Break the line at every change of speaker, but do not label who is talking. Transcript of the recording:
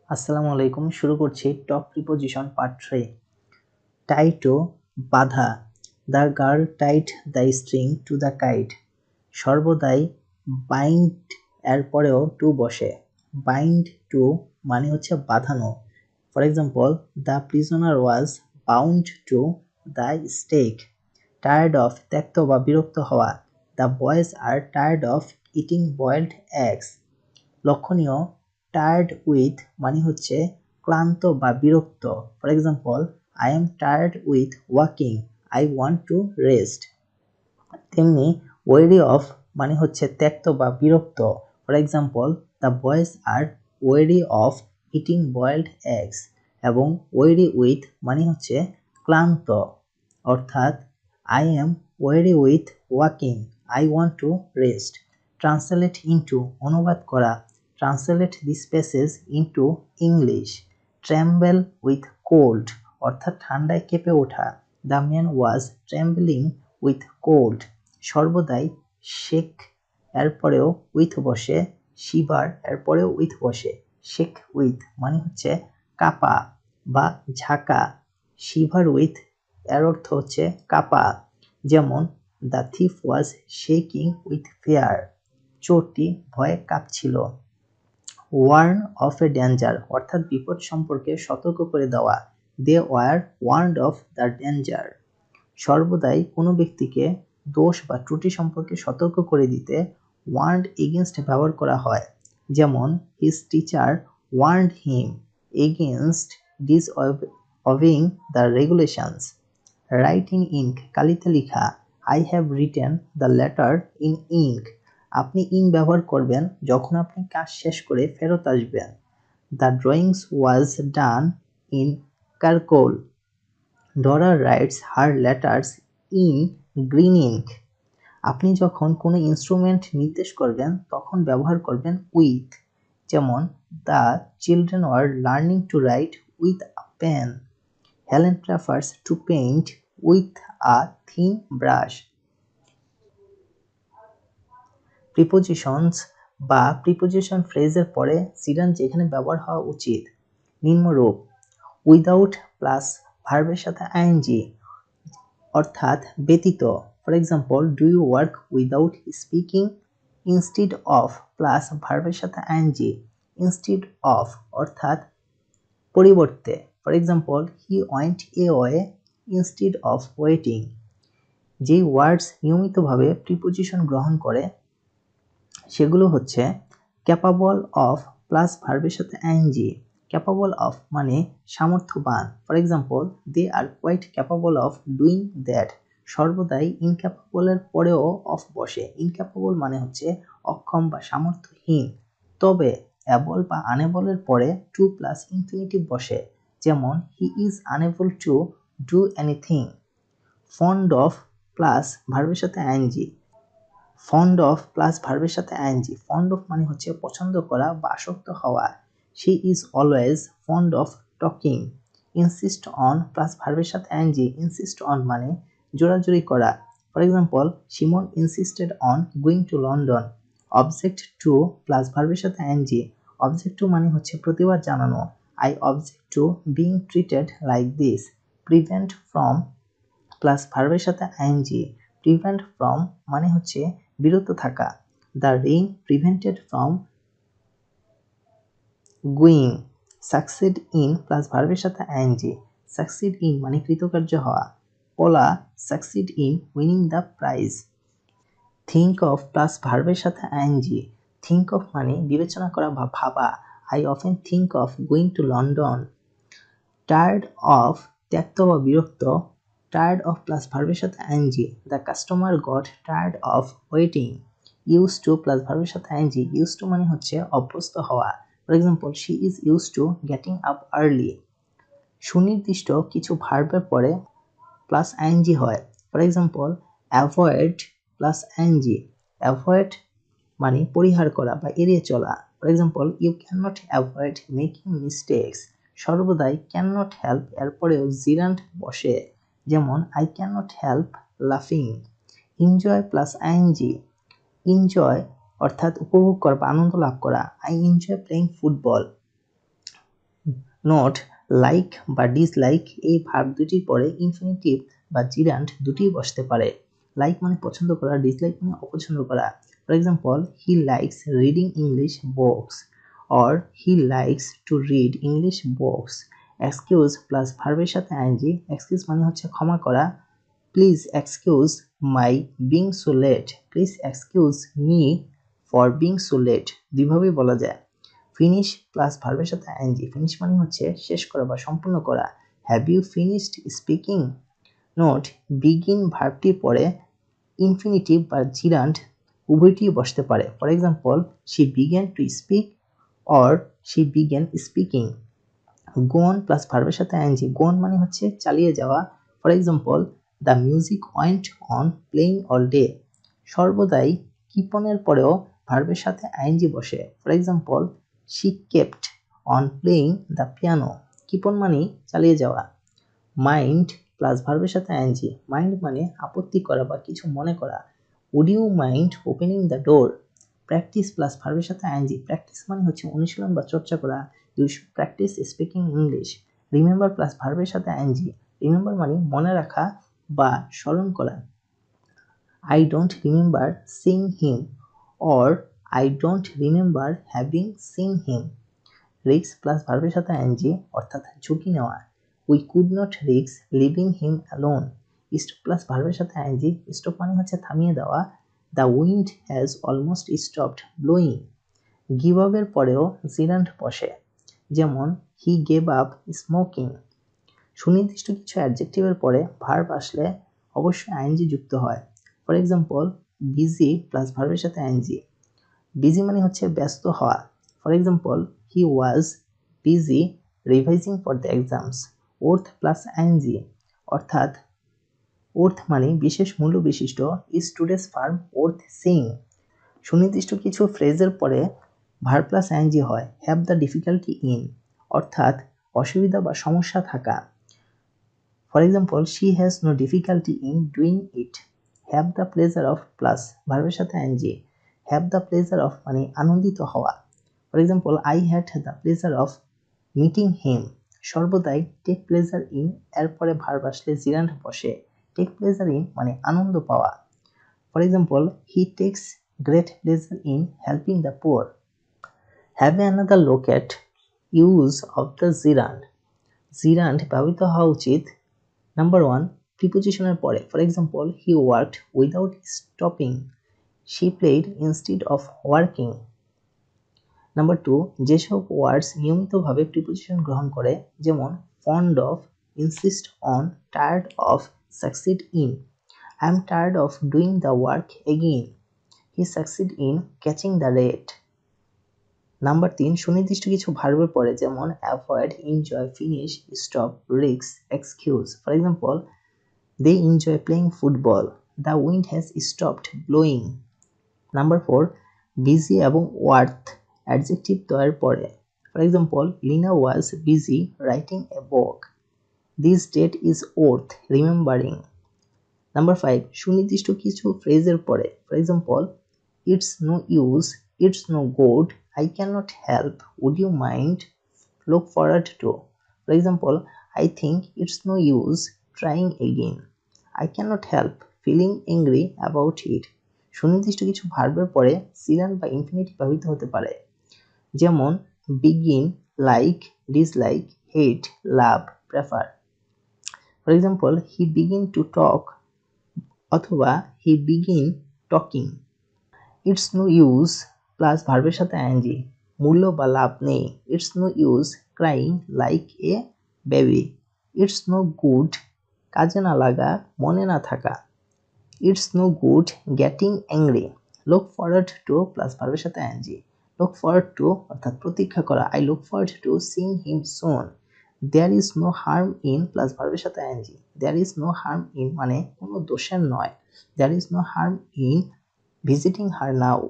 আসসালামু আলাইকুম। শুরু করছি top preposition part 3। Tie to বাধা। The girl tied the string to the kite. সর্বদাই বাইন্ড এর পরেও টু বসে। বাইন্ড টু মানে হচ্ছে বাঁধানো। For example, the prisoner was bound to the stake. Tired of ত্যক্ত বা বিরক্ত হওয়া। The boys are tired of eating boiled eggs. লক্ষণীয়, টায়ার্ড উইথ মানে হচ্ছে ক্লান্ত বা বিরক্ত। For example, I am tired with walking, I want to rest. তেমনি ওয়েরি অফ মানে হচ্ছে ত্যক্ত বা বিরক্ত। For example, the boys are weary of eating boiled eggs. এবং ওয়েরি উইথ মানে হচ্ছে ক্লান্ত, অর্থাৎ I am weary with walking, I want to rest. Translate into অনুবাদ করা। Translate this passage into English. Tremble with cold অর্থাৎ ঠান্ডায় কেঁপে ওঠা। The man was trembling with cold. সর্বদাই শেক এর পরেও উইথ বসে, শিভার এর পরেও উইথ বসে। শেক উইথ মানে হচ্ছে কাঁপা বা ঝাঁকা। শিভার উইথ এর অর্থ হচ্ছে কাঁপা। যেমন, the thief was shaking with fear. চোরটি ভয়ে কাঁপছিল। ওয়ার্ন অফ এ ডেঞ্জার অর্থাৎ বিপদ সম্পর্কে সতর্ক করে দেওয়া। They were warned of the danger. সর্বদাই কোনো ব্যক্তিকে দোষ বা ত্রুটি সম্পর্কে সতর্ক করে দিতে ওয়ার্নড এগেনস্ট ব্যবহার করা হয়। যেমন, his teacher warned him against disobeying the regulations. Write in ink কালিতে লেখা। I have written the letter in ink. আপনি ইঙ্ক ব্যবহার করবেন যখন আপনি কাজ শেষ করে ফেরত আসবেন। The drawings was done in charcoal. Dora writes her letters in green ink. আপনি যখন কোনো ইনস্ট্রুমেন্ট নির্দেশ করবেন তখন ব্যবহার করবেন উইথ। যেমন, the children were learning to write with a pen. Helen prefers to paint with a thin brush. Prepositions বা প্রিপোজিশন ফ্রেজের পরে সিডান যেখানে ব্যবহার হওয়া উচিত। নিম্নরূপ: উইদাউট প্লাস ভার্বের সাথে আইএনজি অর্থাৎ ব্যতীত। For example, do you work without speaking. Instead of plus ভার্বের সাথে আইএনজি। ইনস্টিড অফ অর্থাৎ পরিবর্তে। For example, he went a way instead of waiting. যেই ওয়ার্ডস নিয়মিতভাবে প্রিপোজিশন গ্রহণ করে সেগুলো হচ্ছে ক্যাপাবল অফ প্লাস ভার্বের সাথে আইএনজি। ক্যাপাবল অফ মানে সামর্থ্যবান। For example, they are quite capable of doing that. সর্বদাই ইনক্যাপাবলের পরেও অফ বসে। ইনক্যাপাবল মানে হচ্ছে অক্ষম বা সামর্থ্যহীন। তবে অ্যাবল বা আনএবলের পরে টু প্লাস ইনফিনিটিভ বসে। যেমন, he is unable to do anything. Fond of plus ভার্বের সাথে আইএনজি। ফন্ড অফ প্লাস ভার্বের সাথে আইএনজি। ফন্ড অফ মানে হচ্ছে পছন্দ করা বা আসক্ত হওয়া। She is always fond of talking. Insist on plus ভার্বের সাথে আইএনজি। ইনসিস্ট অন মানে জোরাজুরি করা। For example, Simon insisted on going to London. Object to plus ভার্বের সাথে আইএনজি। অবজেক্ট টু মানে হচ্ছে প্রতিবাদ জানানো। I object to being treated like this. Prevent from plus ভার্বের সাথে আইএনজি। প্রিভেন্ট ফ্রম মানে হচ্ছে বিরত থাকা। The rain prevented from going. Succeed in plus ভার্বের সাথে আইএনজি। সাকসিড ইন মানে কৃতকার্য হওয়া। পলা succeed in winning the prize. Think of plus ভার্বের সাথে আইএনজি। থিঙ্ক অফ মানে বিবেচনা করা বা ভাবা। I often think of going to London. Tired of ত্যক্ত বা বিরক্ত। টায়ার্ড অফ প্লাস ভার্বের সাথে ING. The customer got tired of waiting. Use to plus ভার্বের সাথে আইএনজি। ইউজ টু মানে হচ্ছে অভ্যস্ত হওয়া। For example, she is use to getting up early. সুনির্দিষ্ট কিছু ভার্বের পরে প্লাস আইএনজি হয়। For example, avoid plus ING. Avoid মানে পরিহার করা বা এড়িয়ে চলা। For example, you can not avoid making mistakes. সর্বদাই ক্যান নট হেল্প এরপরেও জিরান্ড বসে। যেমন, আই ক্যান নট হেল্প লাফিং। Enjoy plus ING. এনজয় অর্থাৎ উপভোগ করা বা আনন্দ লাভ করা। I enjoy playing football. Note, like বা ডিসলাইক এই ভার্ব দুটির পরে ইনফিনিটিভ বা জিরান্ড দুটি বসতে পারে। লাইক মানে পছন্দ করা, ডিসলাইক মানে অপছন্দ করা। For example, he likes reading English books or he likes to read English books. Excuse plus ভার্বের সাথে আইএনজি। এক্সকিউজ মানে হচ্ছে ক্ষমা করা। Please excuse my being so late, please excuse me for being so late, দুইভাবেই বলা যায়। Finish plus ভার্বের সাথে আইএনজি। ফিনিশ মানে হচ্ছে শেষ করা বা সম্পূর্ণ করা। Have you finished speaking? Note, begin ভার্বটির পরে ইনফিনিটিভ বা জিরান্ড উভয়টিই বসতে পারে। For example, she began to speak or she began speaking. Go on plus ভার্বের সাথে আইএনজি। গো অন মানে হচ্ছে চালিয়ে যাওয়া। For example, the music went on playing all day. সর্বদাই কিপনের পরেও ভার্বের সাথে আইএনজি বসে। For example, she kept on playing the piano. Keep on মানে চালিয়ে যাওয়া। মাইন্ড প্লাস ভার্বের সাথে আইএনজি। মাইন্ড মানে আপত্তি করা বা কিছু মনে করা। Would you mind opening the door? Practice plus ভার্বের সাথে আইএনজি। প্র্যাকটিস মানে হচ্ছে অনুশীলন বা চর্চা করা। You should practice speaking English. Remember plus ভার্বের সাথে আইএনজি। রিমেম্বার মানে মনে রাখা বা স্মরণ করা। I don't remember seeing him or I don't remember having seen him. Risk plus ভার্বের সাথে আইএনজি অর্থাৎ ঝুঁকি নেওয়া। We could not risk living him alone. Stop plus ভার্বের সাথে আইএনজি। স্টপ মানে হচ্ছে থামিয়ে দেওয়া। The wind has almost stopped blowing. Give আপের পরেও জিরান্ড বসে, যেমন হি গেভ আপ স্মোকিং। সুনির্দিষ্ট কিছু অ্যাডজেক্টিভের পরে ভার্ব আসলে অবশ্যই আইএনজি যুক্ত হয়। ফর এক্সাম্পল, বিজি প্লাস ভার্বের সাথে আইএনজি। বিজি মানে হচ্ছে ব্যস্ত হওয়া। For example, he was busy revising for the exams. Worth plus I N G অর্থাৎ ওর্থ মানে বিশেষ মূল্য বিশিষ্ট। Is today's film worth seeing. সুনির্দিষ্ট কিছু ফ্রেজের পরে ভার্ব প্লাস আইএনজি হয়। হ্যাভ দ্য ডিফিকাল্টি ইন অর্থাৎ অসুবিধা বা সমস্যা থাকা। For example, she has no difficulty in doing it. Have the pleasure of plus ভার্বের সাথে I N G. Have the pleasure of মানে আনন্দিত হওয়া। For example, I had the pleasure of meeting হিম। সর্বদাই টেক প্লেজার ইন এরপরে ভার্ব আসলে জিরান্ড বসে। Take pleasure in মানে আনন্দ পাওয়া। For example, he takes great pleasure in helping the poor. Have another look at use of the জিরান্ড। জিরান্ড ব্যবহৃত হওয়া উচিত number 1 প্রিপোজিশনের পরে। For example, he worked without stopping. She played instead of working. Number 2 যেসব ওয়ার্ডস নিয়মিতভাবে preposition গ্রহণ করে, যেমন fond of, insist on, tired of, succeed in. I am tired of doing the work again. He succeed in catching the rat. Number 3 সুনির্দিষ্ট কিছু ভার্বের পরে, যেমন avoid, enjoy, finish, stop, risk, excuse. For example, they enjoy playing football. The wind has stopped blowing. Number 4 busy এবং worth adjective দ্বয়ের পরে। For example, Lina was busy writing a book. This date is worth remembering. Number 5 সুনির্দিষ্ট কিছু ফ্রেজের পরে। For example, it's no use, it's no good, I can not help, would you mind, look forward to. For example, I think it's no use trying again, I can not help feeling angry about it. সুনির্দিষ্ট কিছু ভার্বের পরে জিরান্ড বা infinitive ব্যবহৃত হতে পারে, যেমন begin, like, dislike, hate, love, prefer. For example, he begin to talk অথবা he begin talking. It's no use plus ভার্বের সাথে আইএনজি। মূল্য বা লাভ নেই। It's no use crying like a baby. It's no good কাজে না লাগা, মনে না থাকা। It's no good getting angry. Look forward to plus ভার্বের সাথে আইএনজি। লুক ফরওয়ার্ড টু অর্থাৎ প্রতীক্ষা করা। I look forward to Singh him soon. There is no harm in plus ভার্বের সাথে I N G. There is no harm in মানে কোনো দোষের নয়। There is no harm in visiting her now.